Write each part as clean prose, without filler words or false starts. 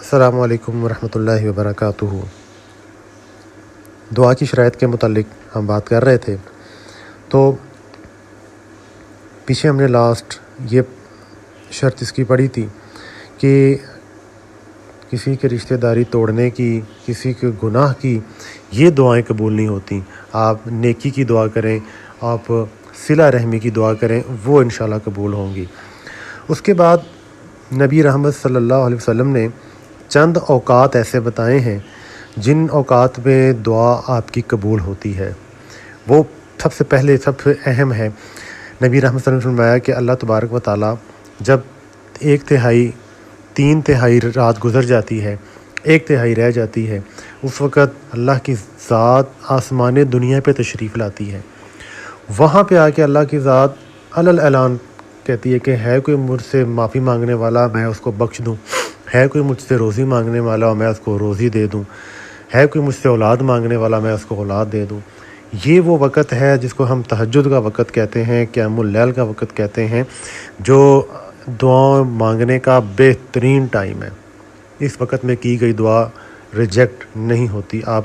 السلام علیکم ورحمۃ اللہ وبرکاتہ۔ دعا کی شرائط کے متعلق ہم بات کر رہے تھے، تو پیچھے ہم نے لاسٹ یہ شرط اس کی پڑھی تھی کہ کسی کے رشتہ داری توڑنے کی، کسی کے گناہ کی یہ دعائیں قبول نہیں ہوتی۔ آپ نیکی کی دعا کریں، آپ صلہ رحمی کی دعا کریں، وہ انشاءاللہ قبول ہوں گی۔ اس کے بعد نبی رحمت صلی اللہ علیہ وسلم نے چند اوقات ایسے بتائے ہیں جن اوقات میں دعا آپ کی قبول ہوتی ہے۔ وہ سب سے پہلے سب سے اہم ہے، نبی رحمت صلی اللہ علیہ وسلم نے فرمایا کہ اللہ تبارک و تعالیٰ جب 3/3 رات گزر جاتی ہے، 1/3 رہ جاتی ہے، اس وقت اللہ کی ذات آسمان دنیا پہ تشریف لاتی ہے۔ وہاں پہ آ کے اللہ کی ذات اعلان کہتی ہے کہ ہے کوئی مجھ سے معافی مانگنے والا، میں اس کو بخش دوں، ہے کوئی مجھ سے روزی مانگنے والا، میں اس کو روزی دے دوں، ہے کوئی مجھ سے اولاد مانگنے والا، میں اس کو اولاد دے دوں۔ یہ وہ وقت ہے جس کو ہم تہجد کا وقت کہتے ہیں، قیام اللیل کا وقت کہتے ہیں، جو دعا مانگنے کا بہترین ٹائم ہے۔ اس وقت میں کی گئی دعا ریجیکٹ نہیں ہوتی۔ آپ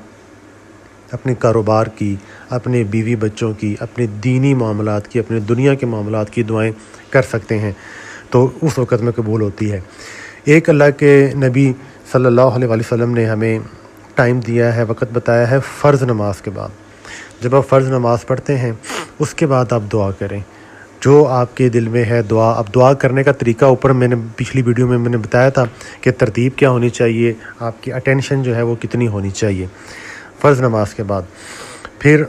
اپنے کاروبار کی، اپنے بیوی بچوں کی، اپنے دینی معاملات کی، اپنے دنیا کے معاملات کی دعائیں کر سکتے ہیں، تو اس وقت میں قبول ہوتی ہے۔ ایک اللہ کے نبی صلی اللہ علیہ وسلم نے ہمیں ٹائم دیا ہے، وقت بتایا ہے فرض نماز کے بعد۔ جب آپ فرض نماز پڑھتے ہیں اس کے بعد آپ دعا کریں، جو آپ کے دل میں ہے دعا۔ اب دعا کرنے کا طریقہ اوپر میں نے پچھلی ویڈیو میں نے بتایا تھا کہ ترتیب کیا ہونی چاہیے، آپ کی اٹینشن جو ہے وہ کتنی ہونی چاہیے فرض نماز کے بعد۔ پھر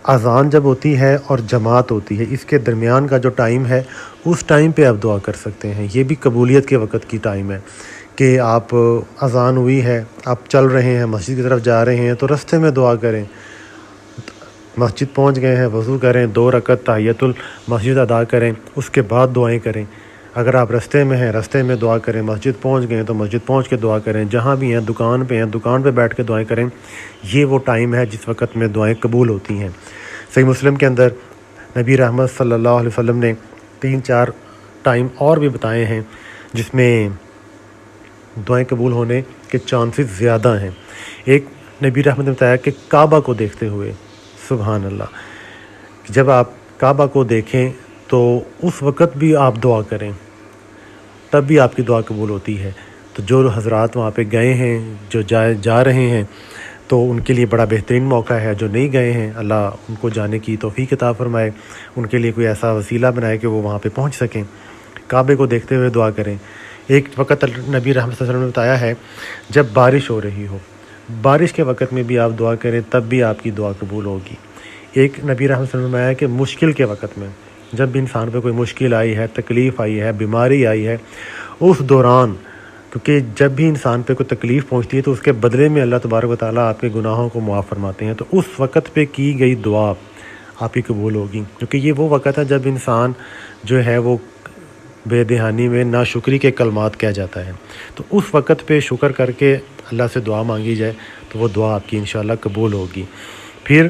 اذان جب ہوتی ہے اور جماعت ہوتی ہے، اس کے درمیان کا جو ٹائم ہے اس ٹائم پہ آپ دعا کر سکتے ہیں۔ یہ بھی قبولیت کے وقت کی ٹائم ہے کہ آپ اذان ہوئی ہے، آپ چل رہے ہیں، مسجد کی طرف جا رہے ہیں، تو رستے میں دعا کریں۔ مسجد پہنچ گئے ہیں، وضو کریں، 2 رکعت تحیۃ المسجد ادا کریں، اس کے بعد دعائیں کریں۔ اگر آپ رستے میں ہیں، رستے میں دعا کریں، مسجد پہنچ گئے ہیں تو مسجد پہنچ کے دعا کریں، جہاں بھی ہیں، دکان پہ ہیں، دکان پہ بیٹھ کے دعائیں کریں۔ یہ وہ ٹائم ہے جس وقت میں دعائیں قبول ہوتی ہیں۔ صحیح مسلم کے اندر نبی رحمت صلی اللہ علیہ وسلم نے 3-4 ٹائم اور بھی بتائے ہیں جس میں دعائیں قبول ہونے کے چانسز زیادہ ہیں۔ ایک نبی رحمت نے بتایا کہ کعبہ کو دیکھتے ہوئے، سبحان اللہ، جب آپ کعبہ کو دیکھیں تو اس وقت بھی آپ دعا کریں، تب بھی آپ کی دعا قبول ہوتی ہے۔ تو جو حضرات وہاں پہ گئے ہیں، جو جا رہے ہیں، تو ان کے لیے بڑا بہترین موقع ہے۔ جو نہیں گئے ہیں، اللہ ان کو جانے کی توفیق عطا فرمائے، ان کے لیے کوئی ایسا وسیلہ بنائے کہ وہ وہاں پہ پہنچ سکیں۔ کعبے کو دیکھتے ہوئے دعا کریں۔ ایک وقت نبی رحمت صلی اللہ علیہ وسلم نے بتایا ہے جب بارش ہو رہی ہو، بارش کے وقت میں بھی آپ دعا کریں، تب بھی آپ کی دعا قبول ہوگی۔ ایک نبی رحمت صلی اللہ علیہ وسلم نے بتایا کہ مشکل کے وقت میں، جب بھی انسان پہ کوئی مشکل آئی ہے، تکلیف آئی ہے، بیماری آئی ہے، اس دوران، کیونکہ جب بھی انسان پہ کوئی تکلیف پہنچتی ہے تو اس کے بدلے میں اللہ تبارک و تعالیٰ آپ کے گناہوں کو معاف فرماتے ہیں، تو اس وقت پہ کی گئی دعا آپ کی قبول ہوگی، کیونکہ یہ وہ وقت ہے جب انسان جو ہے وہ بے دہانی میں ناشکری کے کلمات کہہ جاتا ہے۔ تو اس وقت پہ شکر کر کے اللہ سے دعا مانگی جائے تو وہ دعا آپ کی انشاءاللہ قبول ہوگی۔ پھر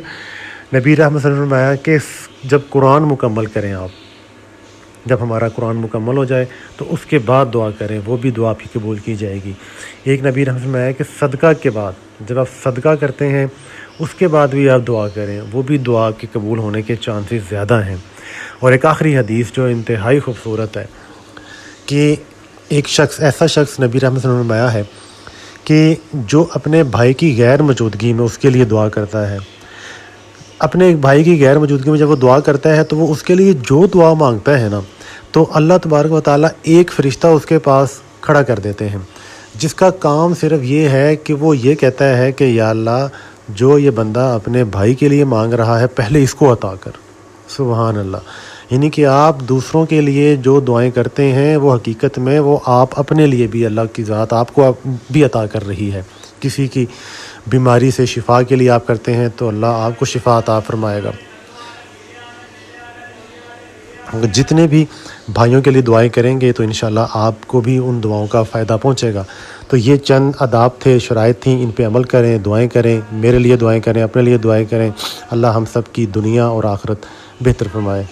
نبی رحمت صلی اللہ علیہ وسلم نے فرمایا کہ جب قرآن مکمل کریں، آپ جب ہمارا قرآن مکمل ہو جائے تو اس کے بعد دعا کریں، وہ بھی دعا آپ کی قبول کی جائے گی۔ ایک نبی رحمت صلی اللہ علیہ وسلم نے فرمایا کہ صدقہ کے بعد، جب آپ صدقہ کرتے ہیں اس کے بعد بھی آپ دعا کریں، وہ بھی دعا کے قبول ہونے کے چانسز زیادہ ہیں۔ اور ایک آخری حدیث جو انتہائی خوبصورت ہے کہ ایک شخص، ایسا شخص نبی رحمت صلی اللہ علیہ وسلم نے فرمایا ہے کہ جو اپنے بھائی کی غیر موجودگی میں اس کے لیے دعا کرتا ہے، اپنے بھائی کی غیر موجودگی میں جب وہ دعا کرتا ہے تو وہ اس کے لیے جو دعا مانگتا ہے نا، تو اللہ تبارک و تعالیٰ ایک فرشتہ اس کے پاس کھڑا کر دیتے ہیں، جس کا کام صرف یہ ہے کہ وہ یہ کہتا ہے کہ یا اللہ، جو یہ بندہ اپنے بھائی کے لیے مانگ رہا ہے پہلے اس کو عطا کر۔ سبحان اللہ۔ یعنی کہ آپ دوسروں کے لیے جو دعائیں کرتے ہیں وہ حقیقت میں وہ آپ اپنے لیے بھی اللہ کی ذات آپ کو بھی عطا کر رہی ہے۔ کسی کی بیماری سے شفا کے لیے آپ کرتے ہیں تو اللہ آپ کو شفا عطا فرمائے گا۔ جتنے بھی بھائیوں کے لیے دعائیں کریں گے تو انشاءاللہ آپ کو بھی ان دعاؤں کا فائدہ پہنچے گا۔ تو یہ چند آداب تھے، شرائط تھیں، ان پہ عمل کریں، دعائیں کریں، میرے لیے دعائیں کریں، اپنے لیے دعائیں کریں۔ اللہ ہم سب کی دنیا اور آخرت بہتر فرمائے۔